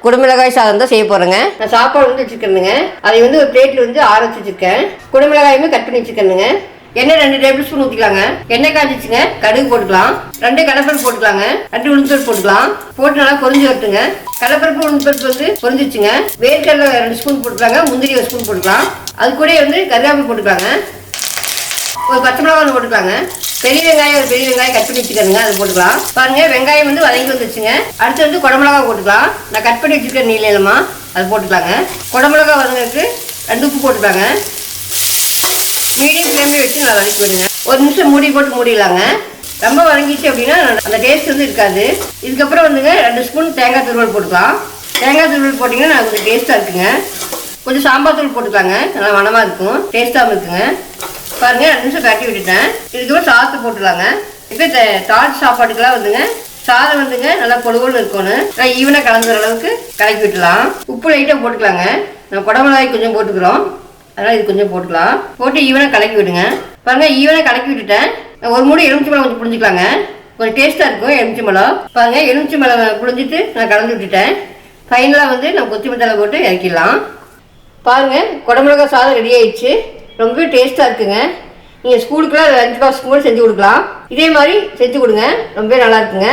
குடமிளகாய் சாதம் தான் செய்ய போகிறேங்க. நான் சாப்பாடு வந்து வச்சுருக்கேனுங்க. அதை வந்து ஒரு பிளேட்டில் வந்து ஆற வச்சு வச்சுருக்கேன். குடமிளகாயுமே கட் பண்ணி வச்சுருக்கேனுங்க. எண்ணெய் 2 டேபிள் ஸ்பூன் ஊற்றிக்கலாங்க. எண்ணெய் காய்ச்சிச்சுங்க. கடுகு போட்டுக்கலாம். 2 கடலைப்பருப்பு போட்டுக்கலாங்க. 2 உளுந்தம்பருப்பு போட்டுக்கலாம். போட்டு நல்லா பொரிஞ்சு வரட்டுங்க. கடலைப்பருப்பு உளுந்தம்பருப்பு வந்து பொரிஞ்சிச்சுங்க. வேர்க்கடலை 2 ஸ்பூன் போட்டுக்கலாங்க. முந்திரி 1 ஸ்பூன் போட்டுக்கலாம். அது கூட வந்து கருவேப்பிலை போட்டுக்கலாங்க. ஒரு பச்சை மிளகாய் ஒன்று போட்டுக்கலாங்க. பெரிய வெங்காயம் கட் பண்ணி வச்சுக்கணுங்க. அது போட்டுக்கலாம். பாருங்க வெங்காயம் வந்து வதங்கி வந்துருச்சுங்க. அடுத்து வந்து குடமிளகா போட்டுக்கலாம். நான் கட் பண்ணி வச்சுருக்கேன் நீளமா, அது போட்டுக்கலாங்க. குடமிளகா வதங்கிறதுக்கு 2 உப்பு போட்டுக்கலாங்க. மீடியம் ஃப்ளேம்லேயே வச்சு நல்லா வதக்கி விடுங்க. 1 நிமிஷம் மூடி போட்டு மூடிடலாங்க. ரொம்ப வதங்கிச்சு அப்படின்னா அந்த டேஸ்ட் வந்து இருக்காது. இதுக்கப்புறம் வந்துங்க 2 ஸ்பூன் தேங்காய் துருவல் போட்டுக்கலாம். தேங்காய் துருவல் போட்டிங்கன்னா கொஞ்சம் டேஸ்ட்டாக இருக்குங்க. கொஞ்சம் சாம்பார் தூள் போட்டுக்கலாங்க. நல்லா மணமாக இருக்கும், டேஸ்ட்டாகவும் இருக்குங்க. பாருங்க 2 நிமிஷம் கட்டி விட்டுட்டேன். இதுக்கப்புறம் சாதத்தை போட்டுக்கலாங்க. இப்போ தாளிச்சு சாப்பாட்டுக்கெல்லாம் வந்துங்க சாதம் வந்துங்க நல்லா பொழுகொழுன்னு இருக்கணும். நல்லா ஈவனாக கலந்துற அளவுக்கு கலக்கி விட்டுலாம். உப்பு லைட்டாக போட்டுக்கலாங்க. நம்ம குடமிளகாய் கொஞ்சம் போட்டுக்கிறோம், அதனால் இது கொஞ்சம் போட்டுக்கலாம். போட்டு ஈவனாக கலக்கி விடுங்க. பாருங்க ஈவனாக கலக்கி விட்டுட்டேன். ஒரு மூணு எலுமிச்சம்பழம் கொஞ்சம் புழிஞ்சிக்கலாங்க. கொஞ்சம் டேஸ்ட்டாக இருக்கும் எலுமிச்சம்பழம். பாருங்க எலுமிச்சம்பழம் புழிஞ்சிட்டு நான் கலந்து விட்டுட்டேன். ஃபைனலாக வந்து நம்ம கொத்தமல்லி தழை போட்டு இறக்கிடலாம். பாருங்க குடமிளகாய் சாதம் ரெடி ஆயிடுச்சு. ரொம்பவே டேஸ்ட்டாக இருக்குங்க. நீங்கள் ஸ்கூலுக்குலாம் லஞ்ச் பாக்ஸ்க்கு கூட செஞ்சு கொடுக்கலாம். இதே மாதிரி செஞ்சு கொடுங்க, ரொம்பவே நல்லா இருக்குங்க.